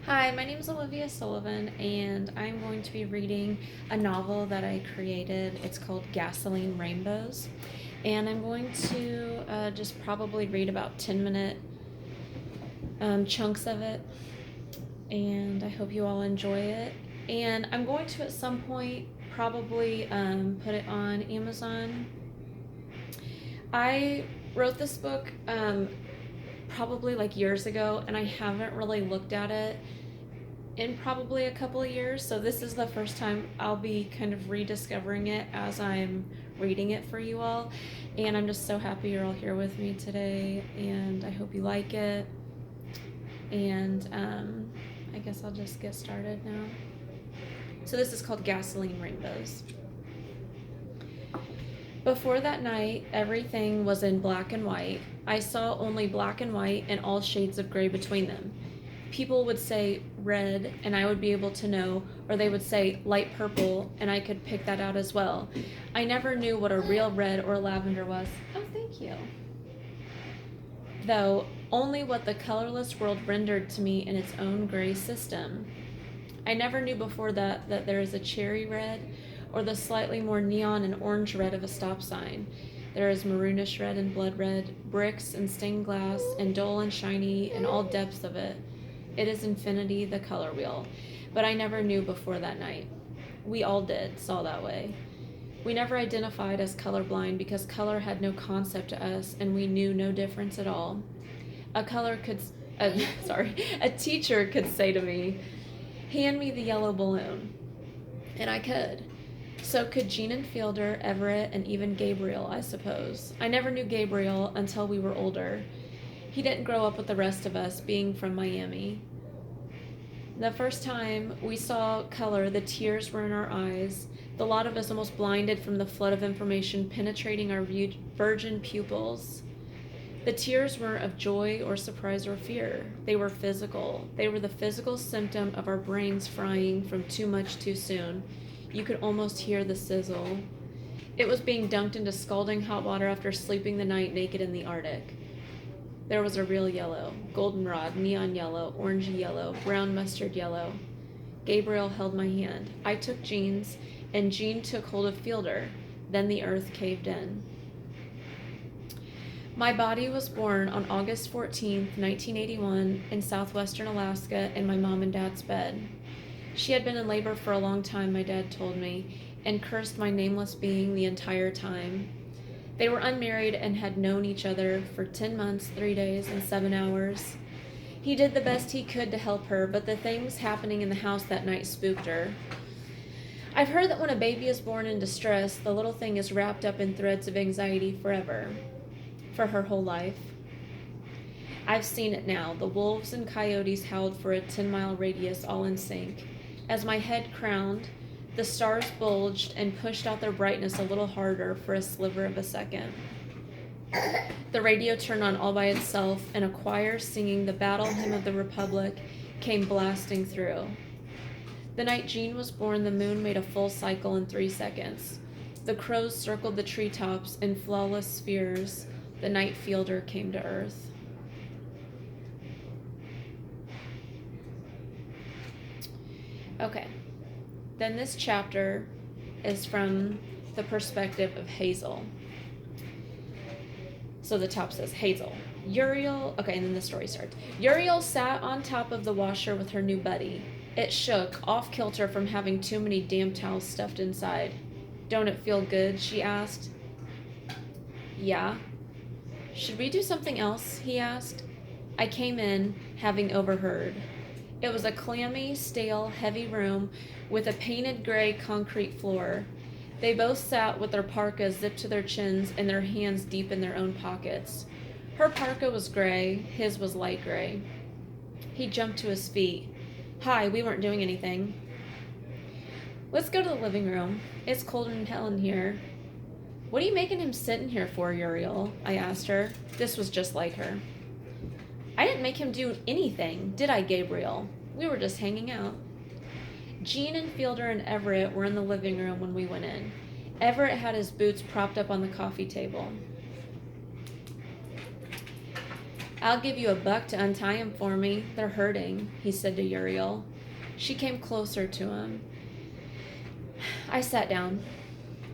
Hi, my name is Olivia Sullivan, and I'm going to be reading a novel that I created. It's called Gasoline Rainbows, and I'm going to just probably read about 10-minute chunks of it, and I hope you all enjoy it. And I'm going to at some point probably put it on Amazon. I wrote this book probably like years ago, and I haven't really looked at it in probably a couple of years. So this is the first time I'll be kind of rediscovering it as I'm reading it for you all. And I'm just so happy you're all here with me today, and I hope you like it. And I guess I'll just get started now. So this is called Gasoline Rainbows. Before that night, everything was in black and white. I saw only black and white and all shades of gray between them. People would say red, and I would be able to know, or they would say light purple, and I could pick that out as well. I never knew what a real red or lavender was. Oh, thank you. Though only what the colorless world rendered to me in its own gray system. I never knew before that there is a cherry red, or the slightly more neon and orange red of a stop sign. There is maroonish red and blood red, bricks and stained glass, and dull and shiny, and all depths of it. It is infinity, the color wheel. But I never knew before that night. We all saw that way. We never identified as colorblind because color had no concept to us, and we knew no difference at all. A teacher could say to me, "Hand me the yellow balloon," and I could. So could Jean and Fielder, Everett, and even Gabriel, I suppose. I never knew Gabriel until we were older. He didn't grow up with the rest of us, being from Miami. The first time we saw color, the tears were in our eyes, the lot of us almost blinded from the flood of information penetrating our virgin pupils. The tears weren't of joy or surprise or fear. They were physical. They were the physical symptom of our brains frying from too much too soon. You could almost hear the sizzle. It was being dunked into scalding hot water after sleeping the night naked in the Arctic. There was a real yellow, goldenrod, neon yellow, orangey yellow, brown mustard yellow. Gabriel held my hand. I took Jean's, and Jean took hold of Fielder. Then the earth caved in. My body was born on August 14th, 1981, in southwestern Alaska in my mom and dad's bed. She had been in labor for a long time, my dad told me, and cursed my nameless being the entire time. They were unmarried and had known each other for 10 months, 3 days, and 7 hours. He did the best he could to help her, but the things happening in the house that night spooked her. I've heard that when a baby is born in distress, the little thing is wrapped up in threads of anxiety forever, for her whole life. I've seen it now. The wolves and coyotes howled for a 10-mile radius, all in sync. As my head crowned, the stars bulged and pushed out their brightness a little harder for a sliver of a second. The radio turned on all by itself, and a choir singing the battle hymn of the Republic came blasting through. The night Jean was born, the moon made a full cycle in 3 seconds. The crows circled the treetops in flawless spheres. The night Fielder came to earth. Okay. Then this chapter is from the perspective of Hazel. So the top says, Hazel. Uriel, okay, and then the story starts. Uriel sat on top of the washer with her new buddy. It shook, off kilter from having too many damn towels stuffed inside. Don't it feel good? She asked. Yeah. Should we do something else? He asked. I came in, having overheard. It was a clammy, stale, heavy room with a painted gray concrete floor. They both sat with their parkas zipped to their chins and their hands deep in their own pockets. Her parka was gray, his was light gray. He jumped to his feet. Hi, we weren't doing anything. Let's go to the living room. It's cold in hell in here. What are you making him sit in here for, Uriel? I asked her. This was just like her. I didn't make him do anything, did I, Gabriel? We were just hanging out. Jean and Fielder and Everett were in the living room when we went in. Everett had his boots propped up on the coffee table. I'll give you $1 to untie him for me. They're hurting, he said to Uriel. She came closer to him. I sat down.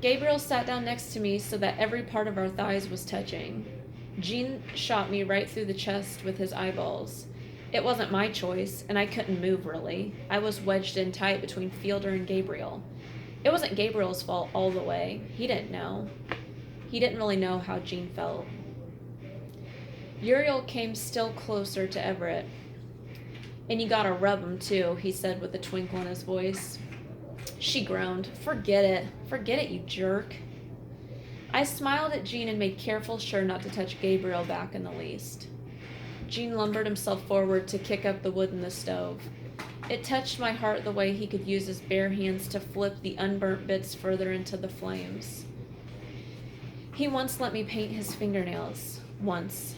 Gabriel sat down next to me so that every part of our thighs was touching. Jean shot me right through the chest with his eyeballs. It wasn't my choice, and I couldn't move, really. I was wedged in tight between Fielder and Gabriel. It wasn't Gabriel's fault all the way. He didn't know. He didn't really know how Jean felt. Uriel came still closer to Everett. And you gotta rub him, too, he said with a twinkle in his voice. She groaned. Forget it. Forget it, you jerk. I smiled at Jean and made careful sure not to touch Gabriel back in the least. Jean lumbered himself forward to kick up the wood in the stove. It touched my heart the way he could use his bare hands to flip the unburnt bits further into the flames. He once let me paint his fingernails. Once.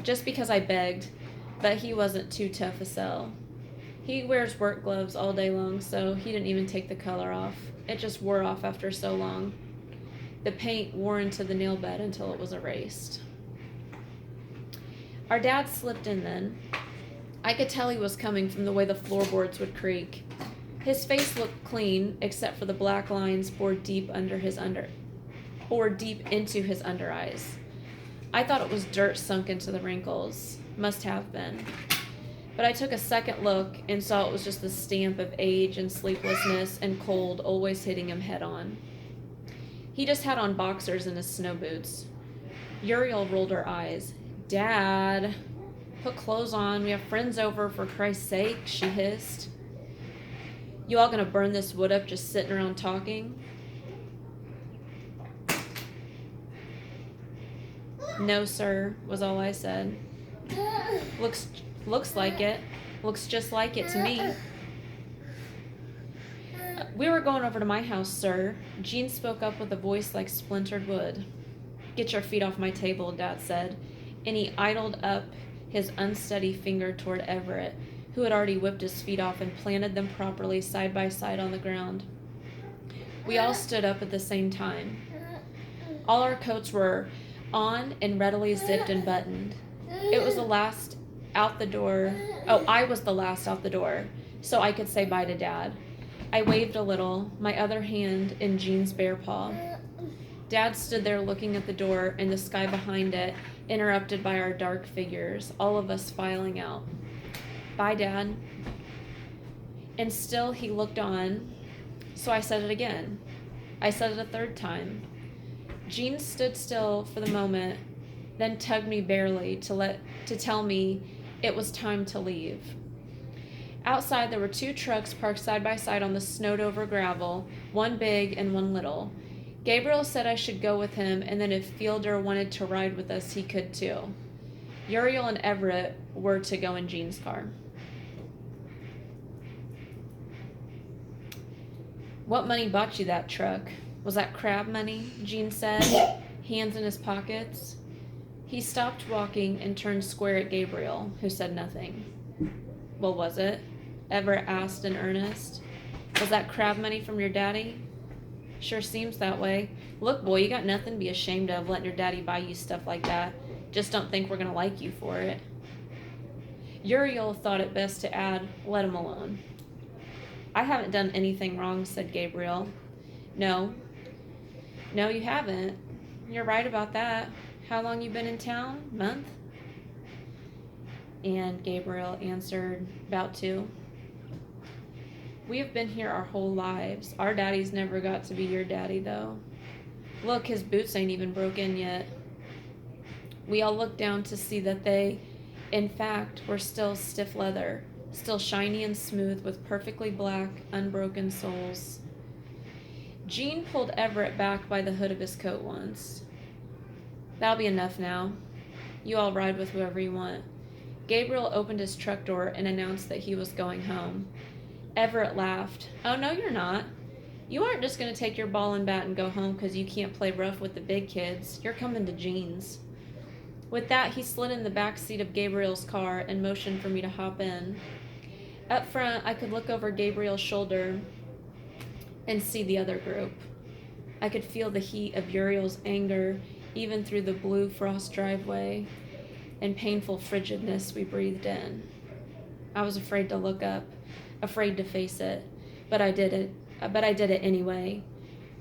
Just because I begged, but he wasn't too tough a sell. He wears work gloves all day long, so he didn't even take the color off. It just wore off after so long. The paint wore into the nail bed until it was erased. Our dad slipped in then. I could tell he was coming from the way the floorboards would creak. His face looked clean, except for the black lines bored deep into his under eyes. I thought it was dirt sunk into the wrinkles. Must have been. But I took a second look and saw it was just the stamp of age and sleeplessness and cold always hitting him head on. He just had on boxers and his snow boots. Uriel rolled her eyes. Dad, put clothes on. We have friends over, for Christ's sake, she hissed. You all gonna burn this wood up just sitting around talking? No, sir, was all I said. Looks like it. Looks just like it to me. We were going over to my house, sir. Jean spoke up with a voice like splintered wood. Get your feet off my table, Dad said, and he idled up his unsteady finger toward Everett, who had already whipped his feet off and planted them properly side by side on the ground. We all stood up at the same time. All our coats were on and readily zipped and buttoned. It was the last out the door. Oh, I was the last out the door, so I could say bye to Dad. I waved a little, my other hand in Jean's bare paw. Dad stood there looking at the door and the sky behind it, interrupted by our dark figures, all of us filing out. Bye, Dad. And still he looked on, so I said it again. I said it a third time. Jean stood still for the moment, then tugged me barely to tell me it was time to leave. Outside there were 2 trucks parked side by side on the snowed-over gravel, one big and one little. Gabriel said I should go with him, and then if Fielder wanted to ride with us, he could too. Uriel and Everett were to go in Jean's car. What money bought you that truck? Was that crab money? Jean said, hands in his pockets. He stopped walking and turned square at Gabriel, who said nothing. Well, was it? Everett asked in earnest. Was that crab money from your daddy? Sure seems that way. Look, boy, you got nothing to be ashamed of letting your daddy buy you stuff like that. Just don't think we're gonna like you for it. Uriel thought it best to add, let him alone. I haven't done anything wrong, said Gabriel. No, you haven't. You're right about that. How long you been in town? Month? And Gabriel answered, about 2. We have been here our whole lives. Our daddy's never got to be your daddy, though. Look, his boots ain't even broken yet. We all looked down to see that they, in fact, were still stiff leather, still shiny and smooth with perfectly black, unbroken soles. Jean pulled Everett back by the hood of his coat once. That'll be enough now. You all ride with whoever you want. Gabriel opened his truck door and announced that he was going home. Everett laughed. Oh, no, you're not. You aren't just going to take your ball and bat and go home because you can't play rough with the big kids. You're coming to Jean's. With that, he slid in the back seat of Gabriel's car and motioned for me to hop in. Up front, I could look over Gabriel's shoulder and see the other group. I could feel the heat of Uriel's anger even through the blue frost driveway. and painful frigidness we breathed in. I was afraid to look up, afraid to face it, but I did it. But I did it anyway.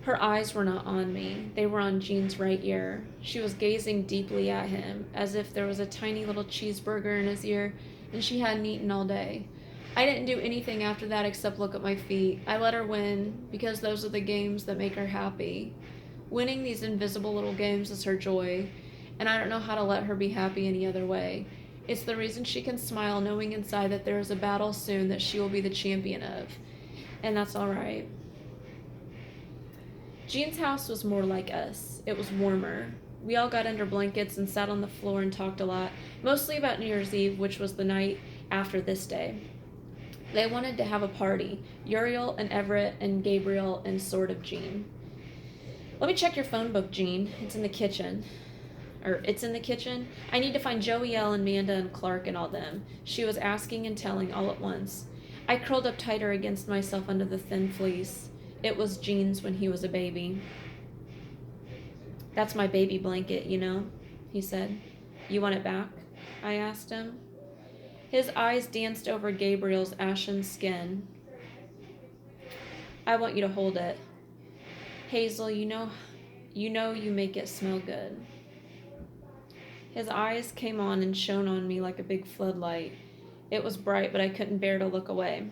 Her eyes were not on me. They were on Jean's right ear. She was gazing deeply at him, as if there was a tiny little cheeseburger in his ear and she hadn't eaten all day. I didn't do anything after that except look at my feet. I let her win because those are the games that make her happy. Winning these invisible little games is her joy, and I don't know how to let her be happy any other way. It's the reason she can smile knowing inside that there is a battle soon that she will be the champion of. And that's all right. Jean's house was more like us. It was warmer. We all got under blankets and sat on the floor and talked a lot, mostly about New Year's Eve, which was the night after this day. They wanted to have a party. Uriel and Everett and Gabriel and sort of Jean. Let me check your phone book, Jean. It's in the kitchen. It's in the kitchen. I need to find Joey L and Amanda and Clark and all them. She was asking and telling all at once. I curled up tighter against myself under the thin fleece. It was Jean's when he was a baby. That's my baby blanket, you know, he said. You want it back? I asked him. His eyes danced over Gabriel's ashen skin. I want you to hold it. Hazel, you know you make it smell good. His eyes came on and shone on me like a big floodlight. It was bright, but I couldn't bear to look away.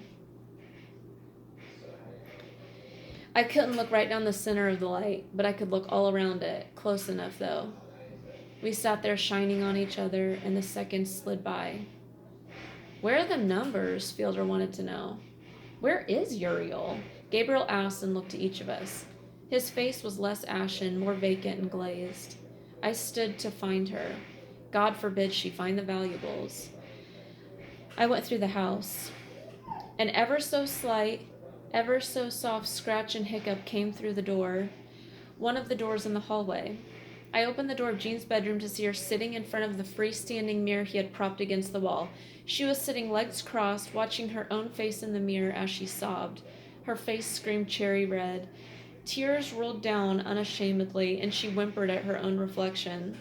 I couldn't look right down the center of the light, but I could look all around it, close enough though. We sat there shining on each other, and the seconds slid by. Where are the numbers? Fielder wanted to know. Where is Uriel? Gabriel asked and looked at each of us. His face was less ashen, more vacant and glazed. I stood to find her. God forbid she find the valuables. I went through the house. An ever so slight, ever so soft scratch and hiccup came through the door, one of the doors in the hallway. I opened the door of Jean's bedroom to see her sitting in front of the freestanding mirror he had propped against the wall. She was sitting legs crossed, watching her own face in the mirror as she sobbed. Her face screamed cherry red. Tears rolled down unashamedly, and she whimpered at her own reflection.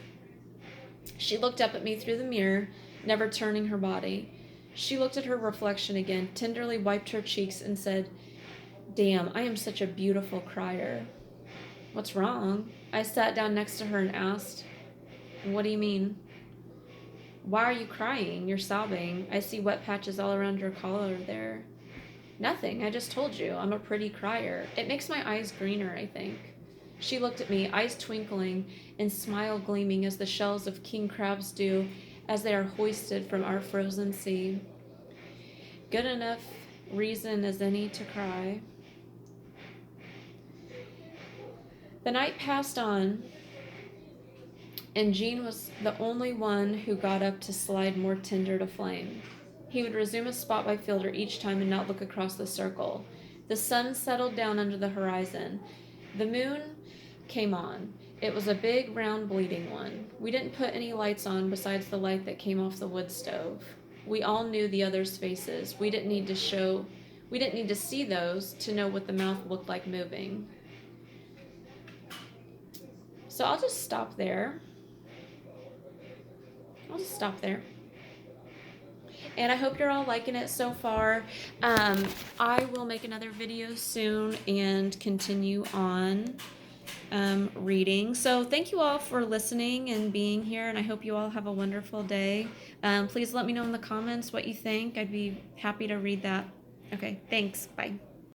She looked up at me through the mirror, never turning her body. She looked at her reflection again, tenderly wiped her cheeks, and said, Damn, I am such a beautiful crier. What's wrong? I sat down next to her and asked, What do you mean? Why are you crying? You're sobbing. I see wet patches all around your collar there. Nothing. I just told you. I'm a pretty crier. It makes my eyes greener, I think. She looked at me, eyes twinkling and smile gleaming as the shells of king crabs do as they are hoisted from our frozen sea. Good enough reason as any to cry. The night passed on, and Jean was the only one who got up to slide more tinder to flame. He would resume his spot by Fielder each time and not look across the circle. The sun settled down under the horizon. The moon came on. It was a big, round, bleeding one. We didn't put any lights on besides the light that came off the wood stove. We all knew the others' faces. We didn't need to see those to know what the mouth looked like moving. So I'll just stop there. And I hope you're all liking it so far. I will make another video soon and continue on reading. So thank you all for listening and being here, and I hope you all have a wonderful day. Please let me know in the comments what you think. I'd be happy to read that. Okay, thanks. Bye.